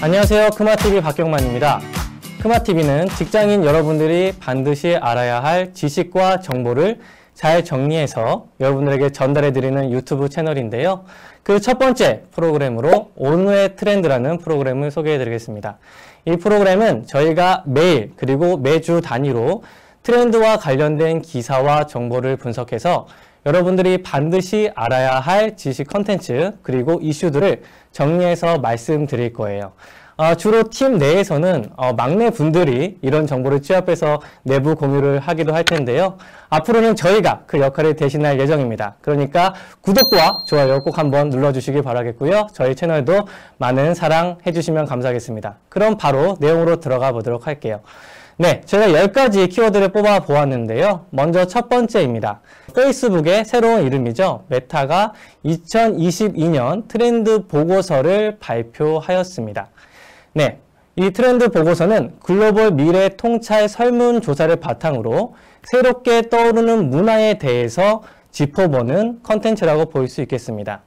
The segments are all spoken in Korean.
안녕하세요. 크마TV 박경만입니다. 크마TV는 직장인 여러분들이 반드시 알아야 할 지식과 정보를 잘 정리해서 여러분들에게 전달해드리는 유튜브 채널인데요. 그 첫 번째 프로그램으로 오늘의 트렌드라는 프로그램을 소개해드리겠습니다. 이 프로그램은 저희가 매일 그리고 매주 단위로 트렌드와 관련된 기사와 정보를 분석해서 여러분들이 반드시 알아야 할 지식 컨텐츠 그리고 이슈들을 정리해서 말씀드릴 거예요. 주로 팀 내에서는 막내 분들이 이런 정보를 취합해서 내부 공유를 하기도 할 텐데요. 앞으로는 저희가 그 역할을 대신할 예정입니다. 그러니까 구독과 좋아요 꼭 한번 눌러주시기 바라겠고요. 저희 채널도 많은 사랑해 주시면 감사하겠습니다. 그럼 바로 내용으로 들어가 보도록 할게요. 네, 제가 10가지 키워드를 뽑아 보았는데요. 먼저 첫 번째입니다. 페이스북의 새로운 이름이죠. 메타가 2022년 트렌드 보고서를 발표하였습니다. 네, 이 트렌드 보고서는 글로벌 미래 통찰 설문조사를 바탕으로 새롭게 떠오르는 문화에 대해서 짚어보는 컨텐츠라고 볼 수 있겠습니다.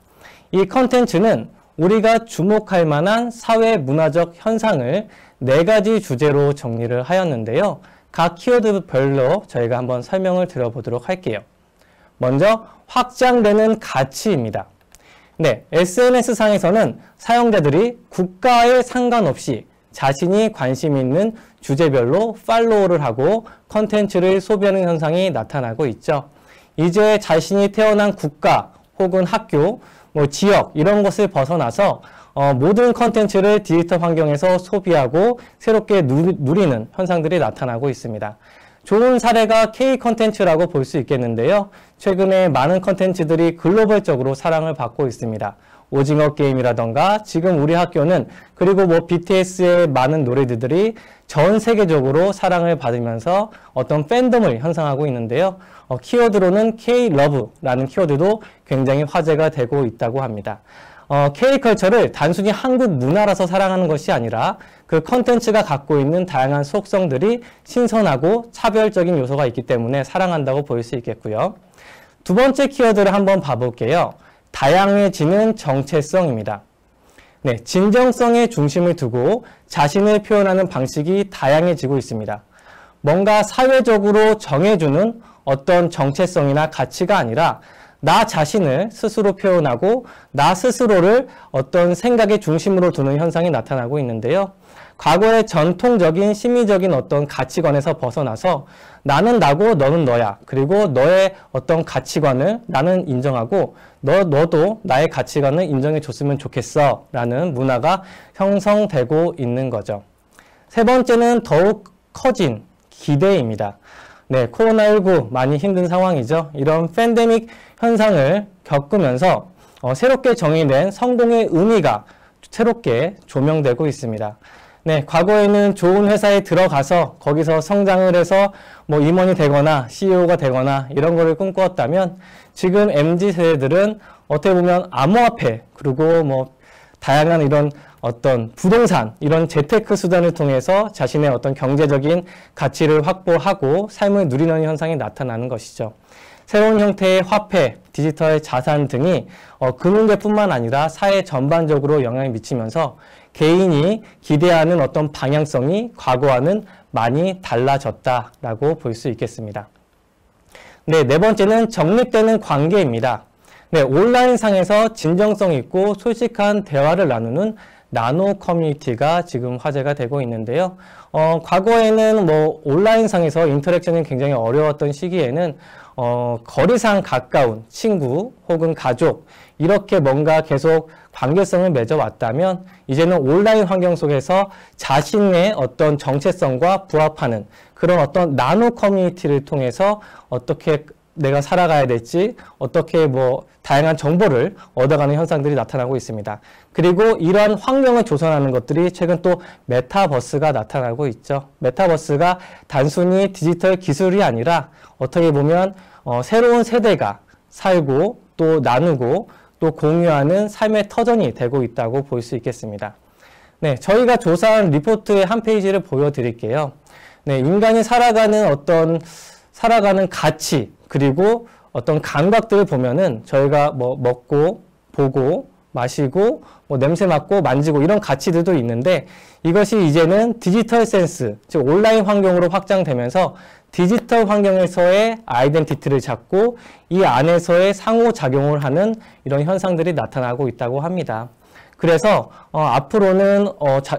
이 컨텐츠는 우리가 주목할 만한 사회 문화적 현상을 4가지 주제로 정리를 하였는데요. 각 키워드별로 저희가 한번 설명을 드려보도록 할게요. 먼저 확장되는 가치입니다. 네, SNS상에서는 사용자들이 국가에 상관없이 자신이 관심 있는 주제별로 팔로우를 하고 컨텐츠를 소비하는 현상이 나타나고 있죠. 이제 자신이 태어난 국가 혹은 학교, 지역 이런 것을 벗어나서 모든 컨텐츠를 디지털 환경에서 소비하고 새롭게 누리는 현상들이 나타나고 있습니다. 좋은 사례가 K 컨텐츠라고 볼 수 있겠는데요. 최근에 많은 컨텐츠들이 글로벌적으로 사랑을 받고 있습니다. 오징어 게임이라던가 지금 우리 학교는 그리고 BTS의 많은 노래들이 전 세계적으로 사랑을 받으면서 어떤 팬덤을 형성하고 있는데요. 키워드로는 K-러브라는 키워드도 굉장히 화제가 되고 있다고 합니다. K컬처를 단순히 한국 문화라서 사랑하는 것이 아니라 그 컨텐츠가 갖고 있는 다양한 속성들이 신선하고 차별적인 요소가 있기 때문에 사랑한다고 볼 수 있겠고요. 두 번째 키워드를 한번 봐볼게요. 다양해지는 정체성입니다. 네, 진정성에 중심을 두고 자신을 표현하는 방식이 다양해지고 있습니다. 뭔가 사회적으로 정해주는 어떤 정체성이나 가치가 아니라 나 자신을 스스로 표현하고 나 스스로를 어떤 생각의 중심으로 두는 현상이 나타나고 있는데요. 과거의 전통적인 심리적인 어떤 가치관에서 벗어나서 나는 나고 너는 너야. 그리고 너의 어떤 가치관을 나는 인정하고 너도 나의 가치관을 인정해 줬으면 좋겠어 라는 문화가 형성되고 있는 거죠. 세 번째는 더욱 커진 기대입니다. 네, 코로나19 많이 힘든 상황이죠. 이런 팬데믹 현상을 겪으면서 새롭게 정의된 성공의 의미가 새롭게 조명되고 있습니다. 네, 과거에는 좋은 회사에 들어가서 거기서 성장을 해서 임원이 되거나 CEO가 되거나 이런 거를 꿈꾸었다면 지금 MZ세대들은 어떻게 보면 암호화폐 그리고 다양한 이런 어떤 부동산 이런 재테크 수단을 통해서 자신의 어떤 경제적인 가치를 확보하고 삶을 누리는 현상이 나타나는 것이죠. 새로운 형태의 화폐, 디지털 자산 등이 금융계뿐만 아니라 사회 전반적으로 영향을 미치면서 개인이 기대하는 어떤 방향성이 과거와는 많이 달라졌다라고 볼 수 있겠습니다. 네, 네 번째는 정립되는 관계입니다. 네, 온라인상에서 진정성 있고 솔직한 대화를 나누는 나노 커뮤니티가 지금 화제가 되고 있는데요. 과거에는 온라인상에서 인터랙션이 굉장히 어려웠던 시기에는 거리상 가까운 친구 혹은 가족 이렇게 뭔가 계속 관계성을 맺어왔다면 이제는 온라인 환경 속에서 자신의 어떤 정체성과 부합하는 그런 어떤 나노 커뮤니티를 통해서 어떻게 내가 살아가야 될지 어떻게 다양한 정보를 얻어가는 현상들이 나타나고 있습니다. 그리고 이러한 환경을 조성하는 것들이 최근 또 메타버스가 나타나고 있죠. 메타버스가 단순히 디지털 기술이 아니라 어떻게 보면 새로운 세대가 살고 또 나누고 또 공유하는 삶의 터전이 되고 있다고 볼 수 있겠습니다. 네, 저희가 조사한 리포트의 한 페이지를 보여드릴게요. 네, 인간이 살아가는 가치 그리고 어떤 감각들을 보면은 저희가 먹고 보고 마시고 뭐 냄새 맡고 만지고 이런 가치들도 있는데 이것이 이제는 디지털 센스, 즉 온라인 환경으로 확장되면서 디지털 환경에서의 아이덴티티를 잡고 이 안에서의 상호작용을 하는 이런 현상들이 나타나고 있다고 합니다. 그래서 앞으로는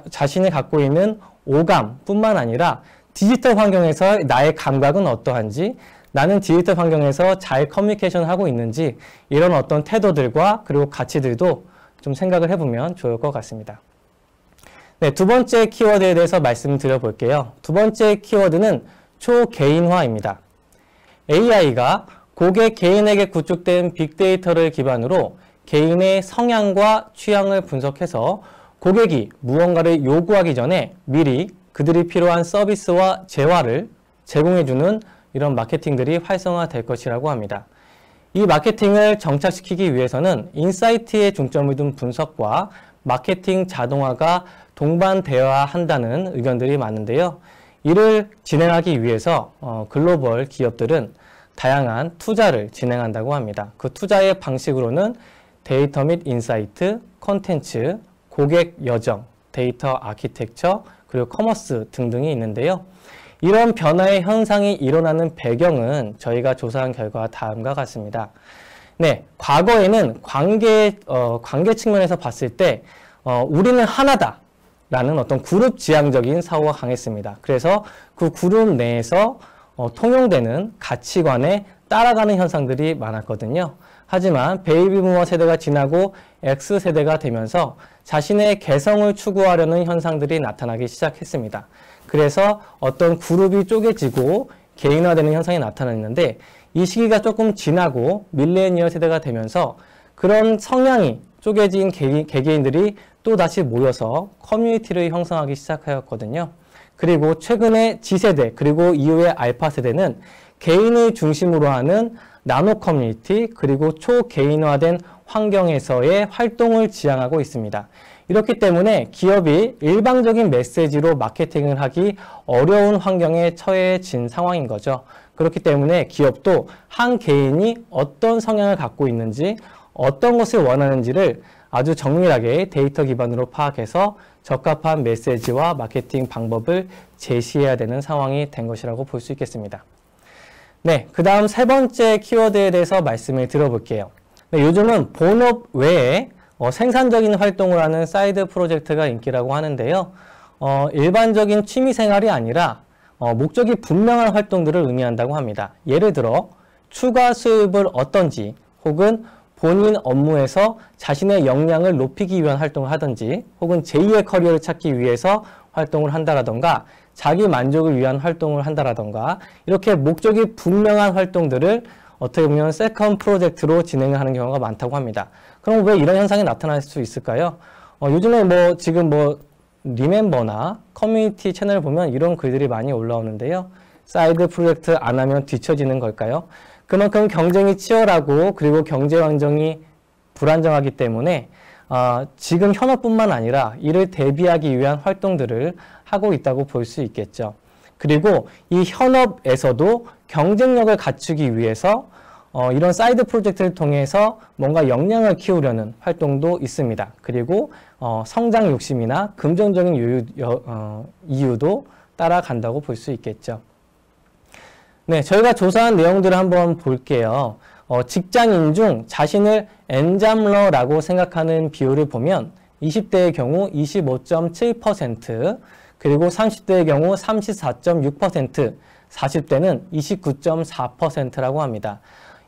자신이 갖고 있는 오감뿐만 아니라 디지털 환경에서 나의 감각은 어떠한지, 나는 디지털 환경에서 잘 커뮤니케이션을 하고 있는지 이런 어떤 태도들과 그리고 가치들도 좀 생각을 해보면 좋을 것 같습니다. 네, 두 번째 키워드에 대해서 말씀드려 볼게요. 두 번째 키워드는 초개인화입니다. AI가 고객 개인에게 구축된 빅데이터를 기반으로 개인의 성향과 취향을 분석해서 고객이 무언가를 요구하기 전에 미리 그들이 필요한 서비스와 재화를 제공해주는 이런 마케팅들이 활성화될 것이라고 합니다. 이 마케팅을 정착시키기 위해서는 인사이트에 중점을 둔 분석과 마케팅 자동화가 동반되어야 한다는 의견들이 많은데요. 이를 진행하기 위해서 글로벌 기업들은 다양한 투자를 진행한다고 합니다. 그 투자의 방식으로는 데이터 및 인사이트, 콘텐츠, 고객 여정, 데이터 아키텍처, 그리고 커머스 등등이 있는데요. 이런 변화의 현상이 일어나는 배경은 저희가 조사한 결과와 다음과 같습니다. 네, 과거에는 관계 측면에서 봤을 때 우리는 하나다 라는 어떤 그룹 지향적인 사고가 강했습니다. 그래서 그 그룹 내에서 통용되는 가치관에 따라가는 현상들이 많았거든요. 하지만 베이비부머 세대가 지나고 X세대가 되면서 자신의 개성을 추구하려는 현상들이 나타나기 시작했습니다. 그래서 어떤 그룹이 쪼개지고 개인화되는 현상이 나타났는데 이 시기가 조금 지나고 밀레니얼 세대가 되면서 그런 성향이 쪼개진 개개인들이 또다시 모여서 커뮤니티를 형성하기 시작하였거든요. 그리고 최근에 G세대 그리고 이후의 알파세대는 개인을 중심으로 하는 나노 커뮤니티 그리고 초개인화된 환경에서의 활동을 지향하고 있습니다. 이렇기 때문에 기업이 일방적인 메시지로 마케팅을 하기 어려운 환경에 처해진 상황인 거죠. 그렇기 때문에 기업도 한 개인이 어떤 성향을 갖고 있는지 어떤 것을 원하는지를 아주 정밀하게 데이터 기반으로 파악해서 적합한 메시지와 마케팅 방법을 제시해야 되는 상황이 된 것이라고 볼 수 있겠습니다. 네, 그 다음 세 번째 키워드에 대해서 말씀을 드려볼게요. 네, 요즘은 본업 외에 생산적인 활동을 하는 사이드 프로젝트가 인기라고 하는데요. 일반적인 취미생활이 아니라 목적이 분명한 활동들을 의미한다고 합니다. 예를 들어 추가 수입을 얻던지 혹은 본인 업무에서 자신의 역량을 높이기 위한 활동을 하든지 혹은 제2의 커리어를 찾기 위해서 활동을 한다라던가 자기 만족을 위한 활동을 한다라던가 이렇게 목적이 분명한 활동들을 어떻게 보면 세컨 프로젝트로 진행을 하는 경우가 많다고 합니다. 그럼 왜 이런 현상이 나타날 수 있을까요? 요즘에 지금 리멤버나 커뮤니티 채널을 보면 이런 글들이 많이 올라오는데요. 사이드 프로젝트 안 하면 뒤처지는 걸까요? 그만큼 경쟁이 치열하고 그리고 경제 환경이 불안정하기 때문에 지금 현업뿐만 아니라 이를 대비하기 위한 활동들을 하고 있다고 볼 수 있겠죠. 그리고 이 현업에서도 경쟁력을 갖추기 위해서 이런 사이드 프로젝트를 통해서 뭔가 역량을 키우려는 활동도 있습니다. 그리고 성장 욕심이나 금전적인 이유도 따라간다고 볼 수 있겠죠. 네, 저희가 조사한 내용들을 한번 볼게요. 직장인 중 자신을 엔잡러라고 생각하는 비율을 보면 20대의 경우 25.7%, 그리고 30대의 경우 34.6%, 40대는 29.4%라고 합니다.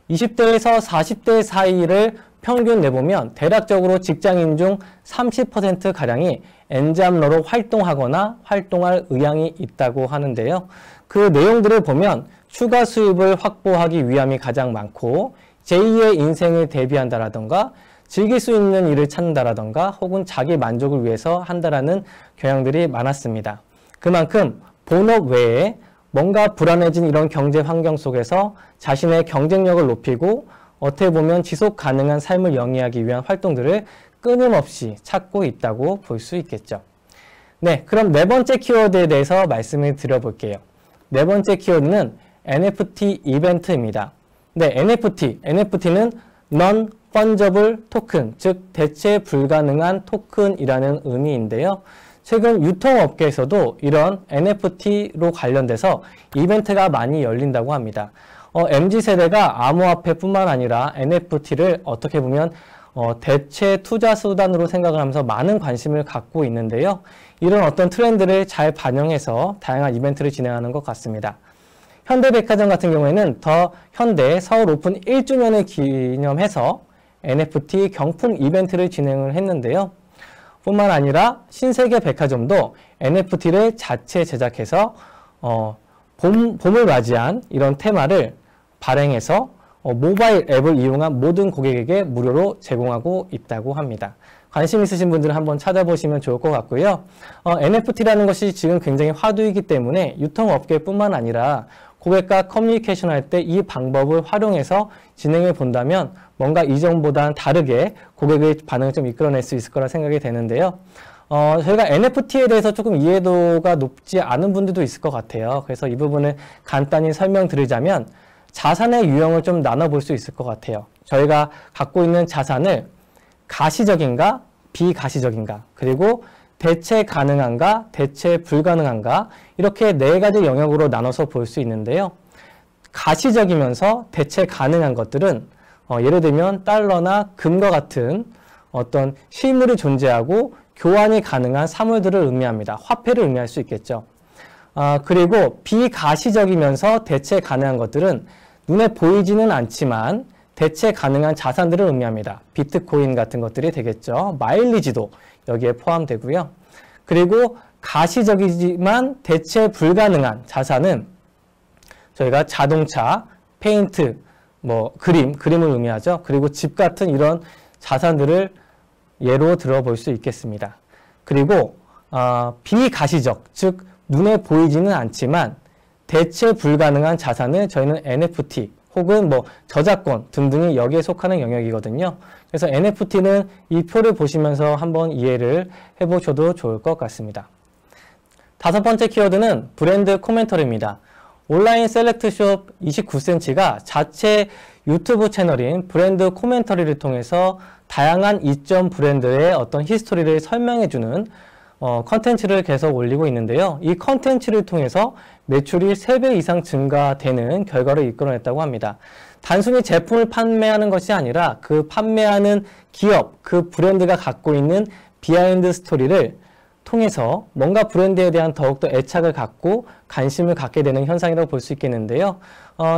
20대에서 40대 사이를 평균 내보면 대략적으로 직장인 중 30%가량이 엔잡러로 활동하거나 활동할 의향이 있다고 하는데요. 그 내용들을 보면 추가 수입을 확보하기 위함이 가장 많고 제2의 인생을 대비한다라던가 즐길 수 있는 일을 찾는다라던가 혹은 자기 만족을 위해서 한다라는 경향들이 많았습니다. 그만큼 본업 외에 뭔가 불안해진 이런 경제 환경 속에서 자신의 경쟁력을 높이고 어떻게 보면 지속 가능한 삶을 영위하기 위한 활동들을 끊임없이 찾고 있다고 볼 수 있겠죠. 네, 그럼 네 번째 키워드에 대해서 말씀을 드려볼게요. 네 번째 키워드는 NFT 이벤트입니다. 네, NFT는 Non 펀저블 토큰, 즉 대체 불가능한 토큰이라는 의미인데요. 최근 유통업계에서도 이런 NFT로 관련돼서 이벤트가 많이 열린다고 합니다. MZ세대가 암호화폐뿐만 아니라 NFT를 어떻게 보면 대체 투자 수단으로 생각을 하면서 많은 관심을 갖고 있는데요. 이런 어떤 트렌드를 잘 반영해서 다양한 이벤트를 진행하는 것 같습니다. 현대백화점 같은 경우에는 더 현대 서울 오픈 1주년을 기념해서 NFT 경품 이벤트를 진행을 했는데요. 뿐만 아니라 신세계 백화점도 NFT를 자체 제작해서 봄을 맞이한 이런 테마를 발행해서 모바일 앱을 이용한 모든 고객에게 무료로 제공하고 있다고 합니다. 관심 있으신 분들은 한번 찾아보시면 좋을 것 같고요. NFT라는 것이 지금 굉장히 화두이기 때문에 유통업계뿐만 아니라 고객과 커뮤니케이션 할 때 이 방법을 활용해서 진행해 본다면 뭔가 이전보다는 다르게 고객의 반응을 좀 이끌어낼 수 있을 거라 생각이 되는데요. 저희가 NFT에 대해서 조금 이해도가 높지 않은 분들도 있을 것 같아요. 그래서 이 부분을 간단히 설명드리자면 자산의 유형을 좀 나눠볼 수 있을 것 같아요. 저희가 갖고 있는 자산을 가시적인가, 비가시적인가, 그리고 대체 가능한가, 대체 불가능한가 이렇게 네 가지 영역으로 나눠서 볼 수 있는데요. 가시적이면서 대체 가능한 것들은 예를 들면 달러나 금과 같은 어떤 실물이 존재하고 교환이 가능한 사물들을 의미합니다. 화폐를 의미할 수 있겠죠. 그리고 비가시적이면서 대체 가능한 것들은 눈에 보이지는 않지만 대체 가능한 자산들을 의미합니다. 비트코인 같은 것들이 되겠죠. 마일리지도 여기에 포함되고요. 그리고 가시적이지만 대체 불가능한 자산은 저희가 자동차, 페인트, 그림을 의미하죠. 그리고 집 같은 이런 자산들을 예로 들어볼 수 있겠습니다. 그리고 비가시적, 즉 눈에 보이지는 않지만 대체 불가능한 자산을 저희는 NFT 혹은 저작권 등등이 여기에 속하는 영역이거든요. 그래서 NFT는 이 표를 보시면서 한번 이해를 해보셔도 좋을 것 같습니다. 다섯 번째 키워드는 브랜드 코멘터리입니다. 온라인 셀렉트숍 29cm가 자체 유튜브 채널인 브랜드 코멘터리를 통해서 다양한 이점 브랜드의 어떤 히스토리를 설명해주는 컨텐츠를 계속 올리고 있는데요. 이 컨텐츠를 통해서 매출이 3배 이상 증가되는 결과를 이끌어냈다고 합니다. 단순히 제품을 판매하는 것이 아니라 그 판매하는 기업, 그 브랜드가 갖고 있는 비하인드 스토리를 통해서 뭔가 브랜드에 대한 더욱더 애착을 갖고 관심을 갖게 되는 현상이라고 볼 수 있겠는데요.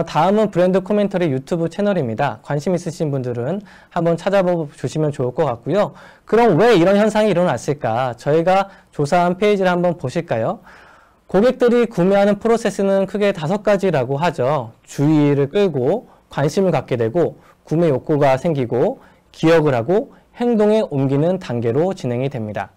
다음은 브랜드 코멘터리 유튜브 채널입니다. 관심 있으신 분들은 한번 찾아보 주시면 좋을 것 같고요. 그럼 왜 이런 현상이 일어났을까? 저희가 조사한 페이지를 한번 보실까요? 고객들이 구매하는 프로세스는 크게 5가지라고 하죠. 주의를 끌고 관심을 갖게 되고 구매 욕구가 생기고 기억을 하고 행동에 옮기는 단계로 진행이 됩니다.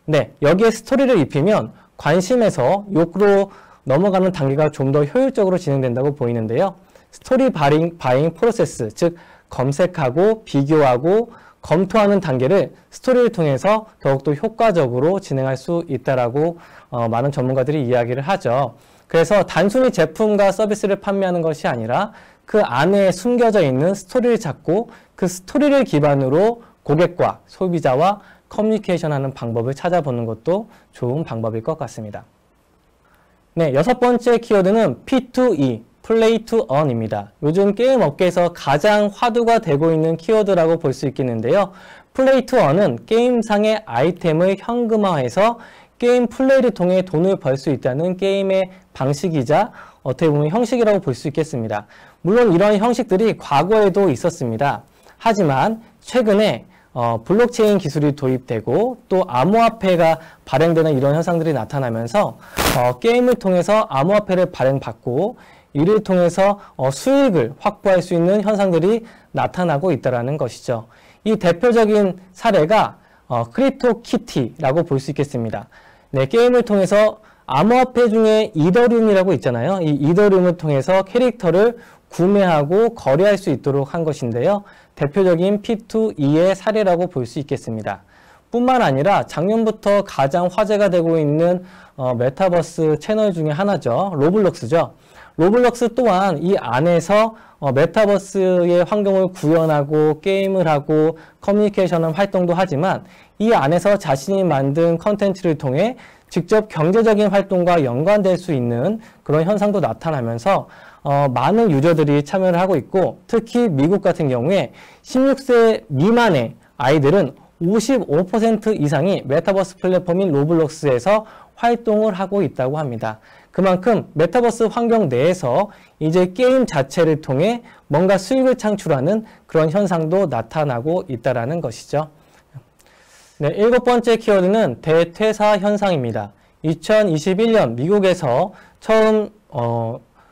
네, 여기에 스토리를 입히면 관심에서 욕구로 넘어가는 단계가 좀 더 효율적으로 진행된다고 보이는데요. 스토리 바잉 프로세스, 즉 검색하고 비교하고 검토하는 단계를 스토리를 통해서 더욱더 효과적으로 진행할 수 있다라고 많은 전문가들이 이야기를 하죠. 그래서 단순히 제품과 서비스를 판매하는 것이 아니라 그 안에 숨겨져 있는 스토리를 찾고 그 스토리를 기반으로 고객과 소비자와 커뮤니케이션하는 방법을 찾아보는 것도 좋은 방법일 것 같습니다. 네, 여섯 번째 키워드는 P2E, Play to Earn입니다. 요즘 게임 업계에서 가장 화두가 되고 있는 키워드라고 볼 수 있겠는데요. Play to Earn은 게임상의 아이템을 현금화해서 게임 플레이를 통해 돈을 벌 수 있다는 게임의 방식이자 어떻게 보면 형식이라고 볼 수 있겠습니다. 물론 이런 형식들이 과거에도 있었습니다. 하지만 최근에 블록체인 기술이 도입되고 또 암호화폐가 발행되는 이런 현상들이 나타나면서 게임을 통해서 암호화폐를 발행받고 이를 통해서 수익을 확보할 수 있는 현상들이 나타나고 있다는 것이죠. 이 대표적인 사례가 크립토키티라고 볼 수 있겠습니다. 네, 게임을 통해서 암호화폐 중에 이더리움이라고 있잖아요. 이 이더리움을 통해서 캐릭터를 구매하고 거래할 수 있도록 한 것인데요. 대표적인 P2E의 사례라고 볼 수 있겠습니다. 뿐만 아니라 작년부터 가장 화제가 되고 있는 메타버스 채널 중에 하나죠. 로블록스죠. 로블록스 또한 이 안에서 메타버스의 환경을 구현하고 게임을 하고 커뮤니케이션 활동도 하지만 이 안에서 자신이 만든 컨텐츠를 통해 직접 경제적인 활동과 연관될 수 있는 그런 현상도 나타나면서 많은 유저들이 참여를 하고 있고, 특히 미국 같은 경우에 16세 미만의 아이들은 55% 이상이 메타버스 플랫폼인 로블록스에서 활동을 하고 있다고 합니다. 그만큼 메타버스 환경 내에서 이제 게임 자체를 통해 뭔가 수익을 창출하는 그런 현상도 나타나고 있다는 것이죠. 네, 7번째 키워드는 대퇴사 현상입니다. 2021년 미국에서 처음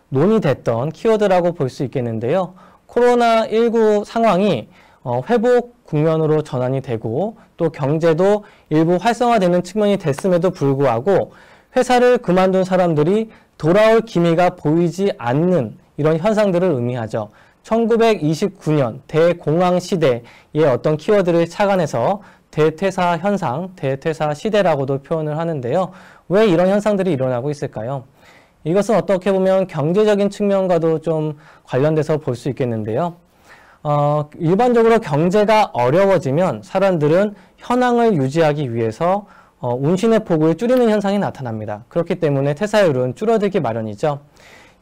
논의됐던 키워드라고 볼 수 있겠는데요. 코로나19 상황이 회복 국면으로 전환이 되고 또 경제도 일부 활성화되는 측면이 됐음에도 불구하고 회사를 그만둔 사람들이 돌아올 기미가 보이지 않는 이런 현상들을 의미하죠. 1929년 대공황 시대의 어떤 키워드를 착안해서 대퇴사 현상, 대퇴사 시대라고도 표현을 하는데요. 왜 이런 현상들이 일어나고 있을까요? 이것은 어떻게 보면 경제적인 측면과도 좀 관련돼서 볼 수 있겠는데요. 일반적으로 경제가 어려워지면 사람들은 현황을 유지하기 위해서 운신의 폭을 줄이는 현상이 나타납니다. 그렇기 때문에 퇴사율은 줄어들기 마련이죠.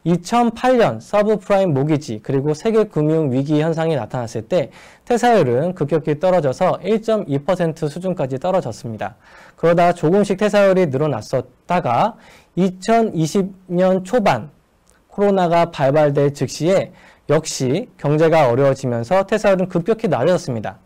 2008년 서브프라임 모기지 그리고 세계 금융 위기 현상이 나타났을 때 퇴사율은 급격히 떨어져서 1.2% 수준까지 떨어졌습니다. 그러다 조금씩 퇴사율이 늘어났었다가 2020년 초반 코로나가 발발될 즉시에 역시 경제가 어려워지면서 퇴사율은 급격히 낮아졌습니다.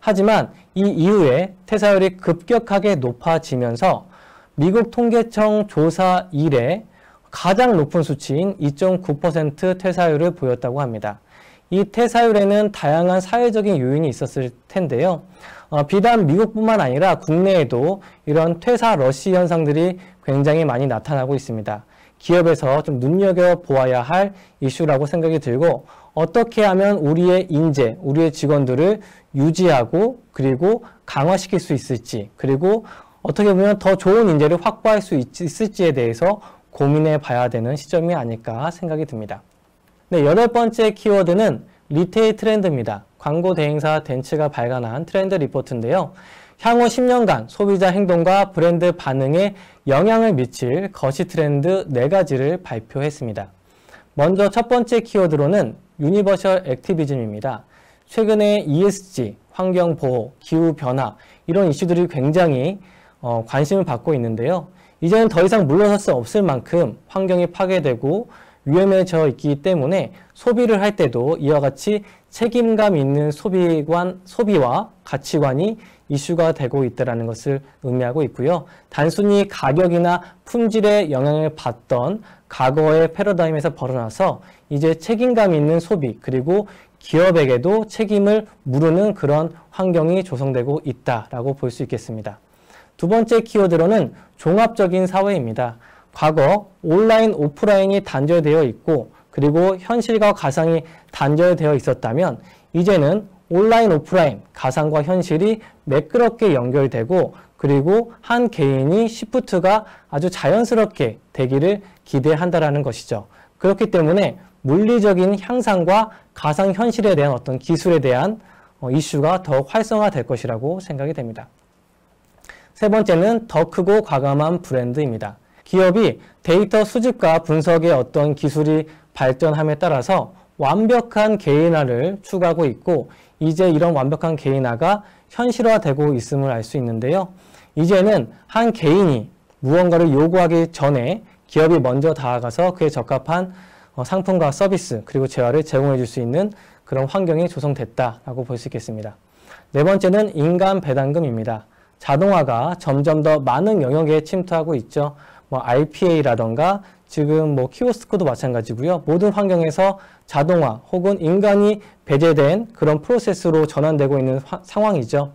하지만 이 이후에 퇴사율이 급격하게 높아지면서 미국 통계청 조사 이래 가장 높은 수치인 2.9% 퇴사율을 보였다고 합니다. 이 퇴사율에는 다양한 사회적인 요인이 있었을 텐데요. 비단 미국뿐만 아니라 국내에도 이런 퇴사 러시 현상들이 굉장히 많이 나타나고 있습니다. 기업에서 좀 눈여겨보아야 할 이슈라고 생각이 들고, 어떻게 하면 우리의 인재, 우리의 직원들을 유지하고 그리고 강화시킬 수 있을지, 그리고 어떻게 보면 더 좋은 인재를 확보할 수 있을지에 대해서 고민해 봐야 되는 시점이 아닐까 생각이 듭니다. 네, 8번째 키워드는 리테일 트렌드입니다. 광고 대행사 덴츠가 발간한 트렌드 리포트인데요. 향후 10년간 소비자 행동과 브랜드 반응에 영향을 미칠 거시 트렌드 4가지를 발표했습니다. 먼저 첫 번째 키워드로는 유니버셜 액티비즘입니다. 최근에 ESG, 환경보호, 기후변화 이런 이슈들이 굉장히 관심을 받고 있는데요. 이제는 더 이상 물러설 수 없을 만큼 환경이 파괴되고 위험해져 있기 때문에 소비를 할 때도 이와 같이 책임감 있는 소비와 가치관이 이슈가 되고 있다는 것을 의미하고 있고요. 단순히 가격이나 품질에 영향을 받던 과거의 패러다임에서 벗어나서 이제 책임감 있는 소비, 그리고 기업에게도 책임을 물으는 그런 환경이 조성되고 있다라고 볼 수 있겠습니다. 두 번째 키워드로는 종합적인 사회입니다. 과거 온라인, 오프라인이 단절되어 있고 그리고 현실과 가상이 단절되어 있었다면 이제는 온라인, 오프라인, 가상과 현실이 매끄럽게 연결되고 그리고 한 개인이 시프트가 아주 자연스럽게 되기를 기대한다라는 것이죠. 그렇기 때문에 물리적인 향상과 가상현실에 대한 어떤 기술에 대한 이슈가 더욱 활성화될 것이라고 생각이 됩니다. 세 번째는 더 크고 과감한 브랜드입니다. 기업이 데이터 수집과 분석의 어떤 기술이 발전함에 따라서 완벽한 개인화를 추구하고 있고 이제 이런 완벽한 개인화가 현실화되고 있음을 알 수 있는데요. 이제는 한 개인이 무언가를 요구하기 전에 기업이 먼저 다가가서 그에 적합한 상품과 서비스 그리고 재화를 제공해 줄 수 있는 그런 환경이 조성됐다라고 볼 수 있겠습니다. 네 번째는 인간 배당금입니다. 자동화가 점점 더 많은 영역에 침투하고 있죠. RPA라던가 지금 키오스크도 마찬가지고요. 모든 환경에서 자동화 혹은 인간이 배제된 그런 프로세스로 전환되고 있는 상황이죠.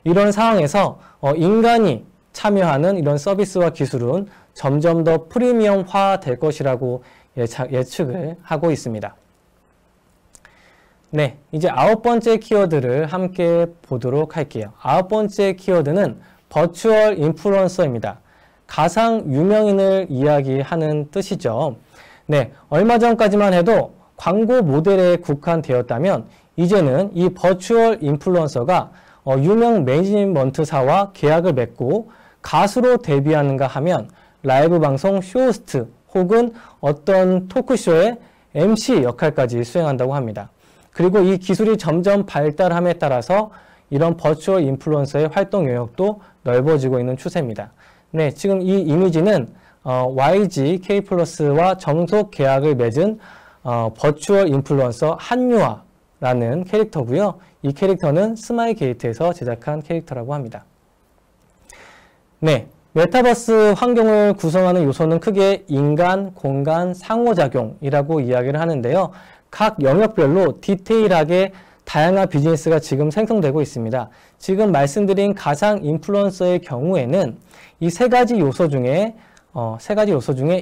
이런 상황에서 인간이 참여하는 이런 서비스와 기술은 점점 더 프리미엄화 될 것이라고 예측을 하고 있습니다. 네, 이제 9번째 키워드를 함께 보도록 할게요. 9번째 키워드는 버추얼 인플루언서입니다. 가상 유명인을 이야기하는 뜻이죠. 네, 얼마 전까지만 해도 광고 모델에 국한되었다면 이제는 이 버추얼 인플루언서가 유명 매니지먼트사와 계약을 맺고 가수로 데뷔하는가 하면 라이브 방송 쇼호스트 혹은 어떤 토크쇼의 MC 역할까지 수행한다고 합니다. 그리고 이 기술이 점점 발달함에 따라서 이런 버추얼 인플루언서의 활동 영역도 넓어지고 있는 추세입니다. 네, 지금 이 이미지는 YG K+와 정속 계약을 맺은 버추얼 인플루언서 한유아라는 캐릭터고요. 이 캐릭터는 스마일 게이트에서 제작한 캐릭터라고 합니다. 네, 메타버스 환경을 구성하는 요소는 크게 인간, 공간, 상호작용이라고 이야기를 하는데요. 각 영역별로 디테일하게 다양한 비즈니스가 지금 생성되고 있습니다. 지금 말씀드린 가상 인플루언서의 경우에는 이 세 가지 요소 중에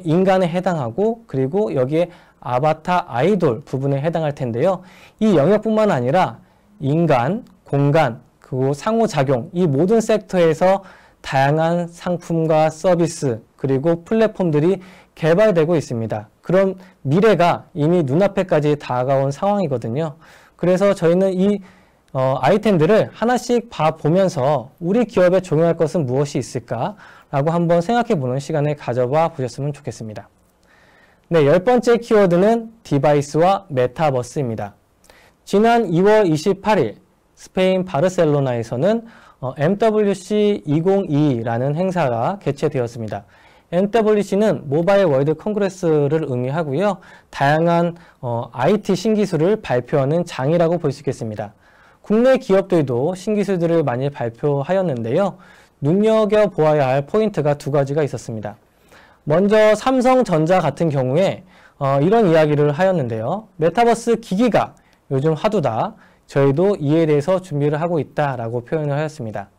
인간에 해당하고 그리고 여기에 아바타 아이돌 부분에 해당할 텐데요. 이 영역뿐만 아니라 인간, 공간, 그리고 상호작용 이 모든 섹터에서 다양한 상품과 서비스 그리고 플랫폼들이 개발되고 있습니다. 그럼 미래가 이미 눈앞에까지 다가온 상황이거든요. 그래서 저희는 이 아이템들을 하나씩 봐보면서 우리 기업에 적용할 것은 무엇이 있을까라고 한번 생각해보는 시간을 가져봐 보셨으면 좋겠습니다. 네, 10번째 키워드는 디바이스와 메타버스입니다. 지난 2월 28일 스페인 바르셀로나에서는 MWC 2022라는 행사가 개최되었습니다. MWC는 모바일 월드 컨그레스를 의미하고요. 다양한 IT 신기술을 발표하는 장이라고 볼 수 있겠습니다. 국내 기업들도 신기술들을 많이 발표하였는데요. 눈여겨보아야 할 포인트가 두 가지가 있었습니다. 먼저 삼성전자 같은 경우에 이런 이야기를 하였는데요. 메타버스 기기가 요즘 화두다. 저희도 이에 대해서 준비를 하고 있다라고 표현을 하였습니다.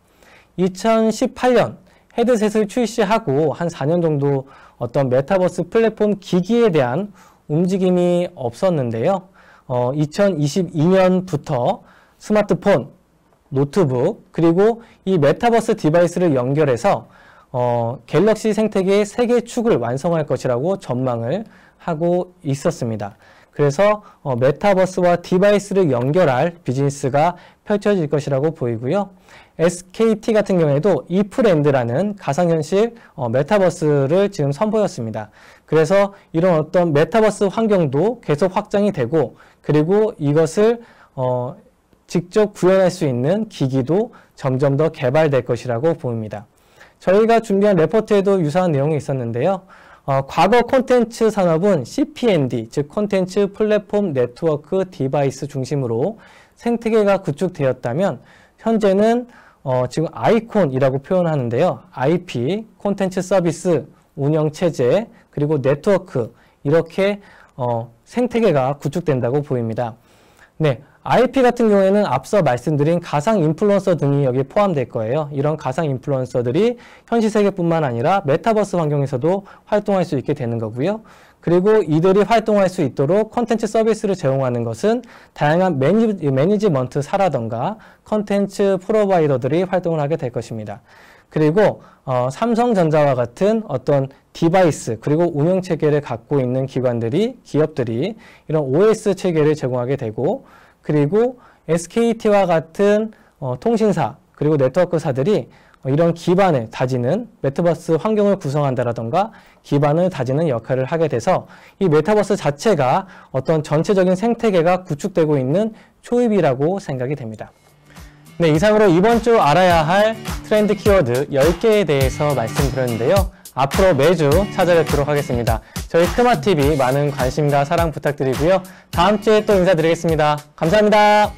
2018년 헤드셋을 출시하고 한 4년 정도 어떤 메타버스 플랫폼 기기에 대한 움직임이 없었는데요. 2022년부터 스마트폰, 노트북, 그리고 이 메타버스 디바이스를 연결해서 갤럭시 생태계의 세 개 축을 완성할 것이라고 전망을 하고 있었습니다. 그래서 메타버스와 디바이스를 연결할 비즈니스가 펼쳐질 것이라고 보이고요. SKT 같은 경우에도 이프랜드라는 가상현실 메타버스를 지금 선보였습니다. 그래서 이런 어떤 메타버스 환경도 계속 확장이 되고 그리고 이것을 직접 구현할 수 있는 기기도 점점 더 개발될 것이라고 보입니다. 저희가 준비한 레포트에도 유사한 내용이 있었는데요. 과거 콘텐츠 산업은 CPND, 즉 콘텐츠 플랫폼 네트워크 디바이스 중심으로 생태계가 구축되었다면 현재는 지금 아이콘이라고 표현하는데요. IP, 콘텐츠 서비스, 운영체제, 그리고 네트워크 이렇게 생태계가 구축된다고 보입니다. 네, IP 같은 경우에는 앞서 말씀드린 가상 인플루언서 등이 여기 포함될 거예요. 이런 가상 인플루언서들이 현실 세계뿐만 아니라 메타버스 환경에서도 활동할 수 있게 되는 거고요. 그리고 이들이 활동할 수 있도록 콘텐츠 서비스를 제공하는 것은 다양한 매니지먼트사라던가 콘텐츠 프로바이더들이 활동을 하게 될 것입니다. 그리고 삼성전자와 같은 어떤 디바이스 그리고 운영체계를 갖고 있는 기업들이 이런 OS 체계를 제공하게 되고 그리고 SKT와 같은 통신사 그리고 네트워크사들이 이런 기반을 다지는 메타버스 환경을 구성한다라던가 기반을 다지는 역할을 하게 돼서 이 메타버스 자체가 어떤 전체적인 생태계가 구축되고 있는 초입이라고 생각이 됩니다. 네, 이상으로 이번 주 알아야 할 트렌드 키워드 10개에 대해서 말씀드렸는데요. 앞으로 매주 찾아뵙도록 하겠습니다. 저희 크마TV 많은 관심과 사랑 부탁드리고요. 다음 주에 또 인사드리겠습니다. 감사합니다.